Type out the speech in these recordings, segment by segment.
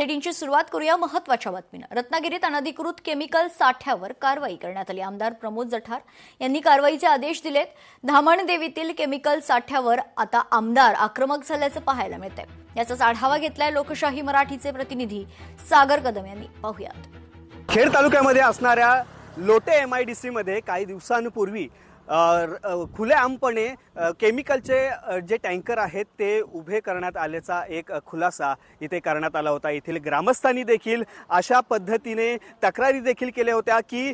बुलेटिनची सुरुवात करूया महत्त्वाच्या बातमीनं। रत्नागिरीत अनधिकृत केमिकल साठ्यावर कारवाई करण्यात आली। आमदार प्रमोद जठार यांनी कारवाईचे आदेश दिलेत। धामणदेवीतील केमिकल साठ्यावर आता आमदार आक्रमक झाल्याचं पाहायला मिळतंय। याचाच आढावा घेतलाय लोकशाही मराठीचे प्रतिनिधी सागर कदम यांनी। पाहूयात। खेड तालुक्यामध्ये असणाऱ्या लोटे MIDC मध्ये काही दिवसांपूर्वी खुलेआमपणे केमिकलचे जे टँकर आहेत ते उभे करण्यात आल्याचा एक खुलासा इथे करण्यात आला होता। येथील ग्रामस्थांनी देखील अशा पद्धतीने तक्रारी देखील केल्या होत्या की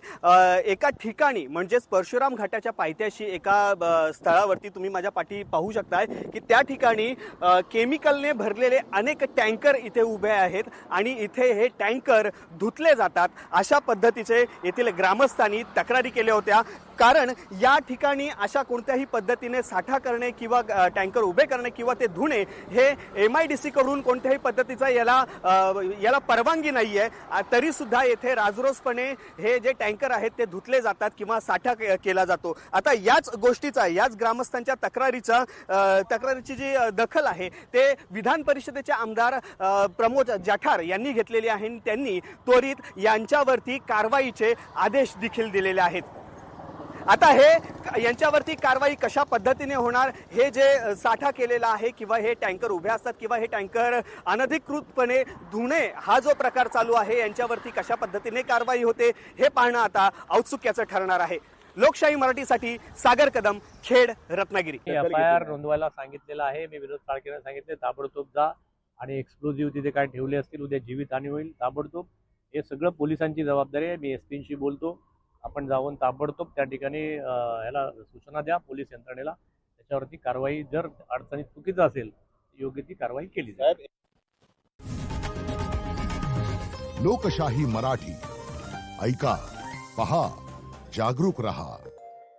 एका ठिकाणी म्हणजे परशुराम घाटाच्या पायथ्याशी एका स्थळावरती तुम्ही माझ्या पाठी पाहू शकताय की त्या ठिकाणी केमिकलने भरलेले अनेक टँकर इथे उभे आहेत आणि इथे हे टँकर धुतले जातात अशा पद्धतीचे येथील ग्रामस्थांनी तक्रारी केल्या होत्या। कारण या ठिकाणी अशा कोणत्याही पद्धतीने साठा करणे किंवा टँकर उभे करणे किंवा ते धुणे हे MIDC कडून कोणत्याही पद्धतीचा याला परवानगी नाहीये। तरी सुद्धा येथे राजरोसपणे हे जे टँकर आहेत ते धुतले जातात किंवा साठा केला जातो। आता याच गोष्टीचा याच ग्रामस्थांच्या तक्रारीची जी दखल आहे ते विधान परिषदेचे आमदार प्रमोद जठार यांनी घेतलेली आहे। त्यांनी त्वरित यांच्यावरती कारवाईचे आदेश देखील दिलेले आहेत। आता हे यांच्यावरती कारवाई कशा पद्धतीने होणार, हे जे साठा केलेला आहे किंवा हे टँकर उभे असतात किंवा हे टँकर अनधिकृतपणे धुणे हा जो प्रकार चालू आहे यांच्यावरती कशा पद्धतीने कारवाई होते हे पाहणं आता औत्सुक्याचं ठरणार आहे। लोकशाही मराठीसाठी सागर कदम, खेड, रत्नागिरी। FIR नोंदवायला सांगितलेलं आहे। मी विनोद फाळकेंना सांगितले ताबडतोब जा आणि एक्सप्लोजिव्ह तिथे काय ठेवले असतील उद्या जीवितहानी होईल ताबडतोब। हे सगळं पोलिसांची जबाबदारी आहे। मी SPंशी बोलतो, आपण जाऊन ताबडतोब त्या ठिकाणी ह्याला सूचना द्या पोलीस यंत्रणेला, त्याच्यावरती कारवाई जर अडचणीत चुकीचं असेल योग्य ती कारवाई केली जाईल। लोकशाही मराठी ऐका, पहा, जागरूक रहा।